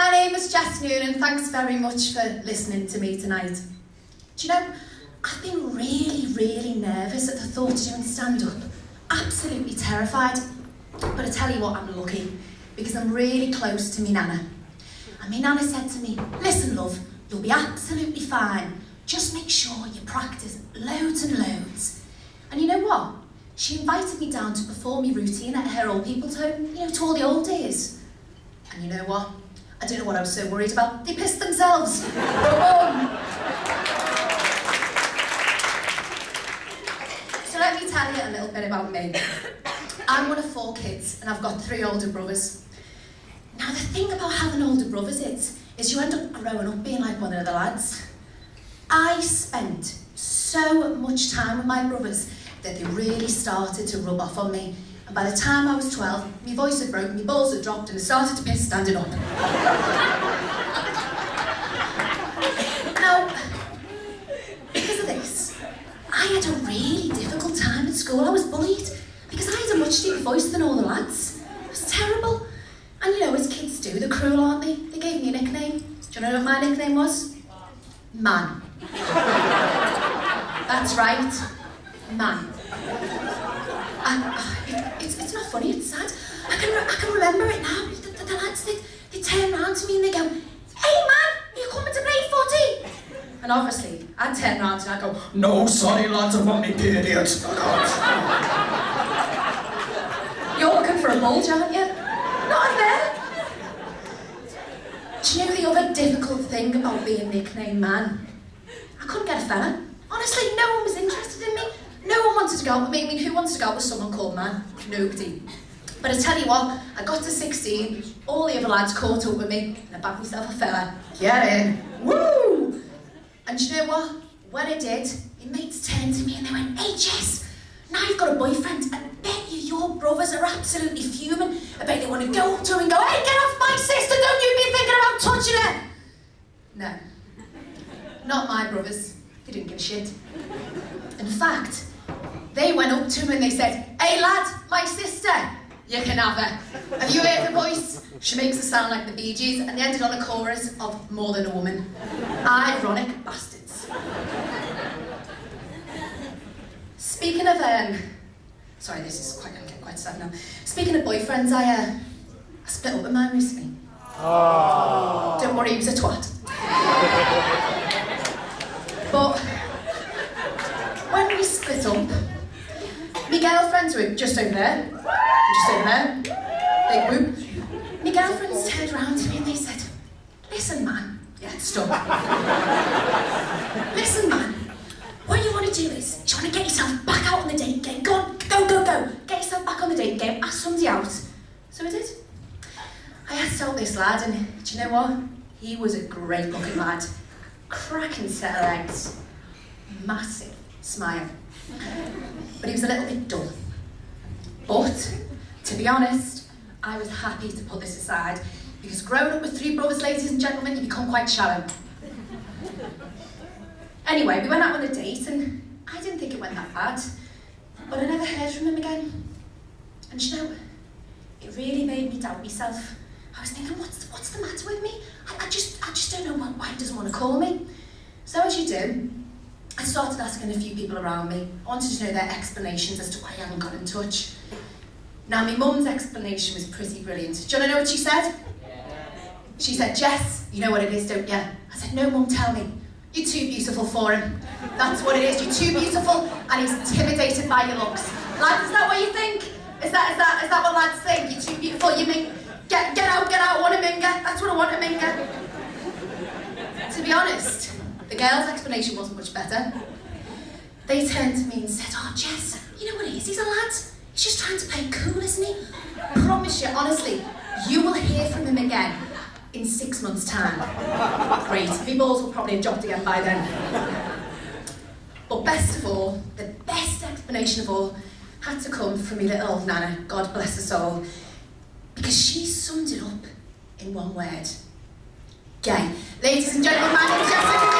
My name is Jess Noon and thanks very much for listening to me tonight. Do you know, I've been really nervous at the thought of doing stand-up. Absolutely terrified. But I tell you what, I'm lucky, because I'm really close to me Nana. And me Nana said to me, listen love, you'll be absolutely fine. Just make sure you practice loads and loads. And you know what? She invited me down to perform my routine at her old people's home, you know, to all the old days. And you know what? I don't know what I was so worried about. They pissed themselves. So let me tell you a little bit about me. I'm one of 4 kids and I've got 3 older brothers. Now the thing about having older brothers is you end up growing up being like one of the lads. I spent so much time with my brothers that they really started to rub off on me. And by the time I was 12, my voice had broken, my balls had dropped, and I started to piss standing up. Now, because of this, I had a really difficult time at school. I was bullied because I had a much deeper voice than all the lads. It was terrible. And you know, as kids do, they're cruel, aren't they? They gave me a nickname. Do you know what my nickname was? Man. That's right. Man. It's not funny, it's sad. I can remember it now. The lads, they turn around to me and they go, hey man, are you coming to play footy? And obviously, I'd turn around and I'd go, no, sorry lads, I've got my period. You're looking for a bulge, aren't you? Not in there. Do you know the other difficult thing about being nicknamed man? I couldn't get a fella. Honestly, no one was interested in me. No one wanted to go out with me. I mean, who wants to go out with someone called man? Nobody. But I tell you what, I got to 16, all the other lads caught up with me, and I backed myself a fella. Get in. Woo! And do you know what? When I did, my mates turned to me and they went, hey Jess, now you've got a boyfriend, I bet you your brothers are absolutely fuming. I bet they want to go up to her and go, hey, get off my sister, don't you be thinking about touching her. No. Not my brothers. They didn't give a shit. In fact, they went up to him and they said, hey lad, my sister, you can have her. Have you heard her voice? She makes her sound like the Bee Gees, and they ended on a chorus of More Than a Woman. Ironic bastards. Speaking of, sorry, this is I'm getting quite sad now. Speaking of boyfriends, I split up with mine recently. Oh. Don't worry, he was a twat. But when we split up, my girlfriends were just over there, big whoop. My girlfriends turned around to me and they said, listen man, yeah, stop. Listen man, what you want to do is, you want to get yourself back out on the date game. Go on, go. Get yourself back on the date game, ask somebody out. So I did. I asked out this lad and do you know what? He was a great looking lad. Cracking set of legs. Massive smile. But he was a little bit dull. But, to be honest, I was happy to put this aside because growing up with 3 brothers, ladies and gentlemen, you become quite shallow. Anyway, we went out on a date and I didn't think it went that bad, but I never heard from him again. And you know, it really made me doubt myself. I was thinking, what's the matter with me? I just don't know why he doesn't want to call me. So as you do, I started asking a few people around me. I wanted to know their explanations as to why I hadn't got in touch. Now, my mum's explanation was pretty brilliant. Do you want to know what she said? She said, Jess, you know what it is, don't you? I said, no, Mum, tell me. You're too beautiful for him. That's what it is. You're too beautiful, and he's intimidated by your looks. Lads, is that what you think? Is that what lads think? You're too beautiful. You mean get out, want a minger. That's what I want, a minger. To be honest, the girls' explanation wasn't much better. They turned to me and said, oh, Jess, you know what it is? He's a lad. He's just trying to play cool, isn't he? I promise you, honestly, you will hear from him again in 6 months' time. Great. My balls will probably have dropped again by then. But best of all, the best explanation of all had to come from my little old Nana, God bless her soul, because she summed it up in one word. Gay. Ladies and gentlemen, my name is Jess Noon.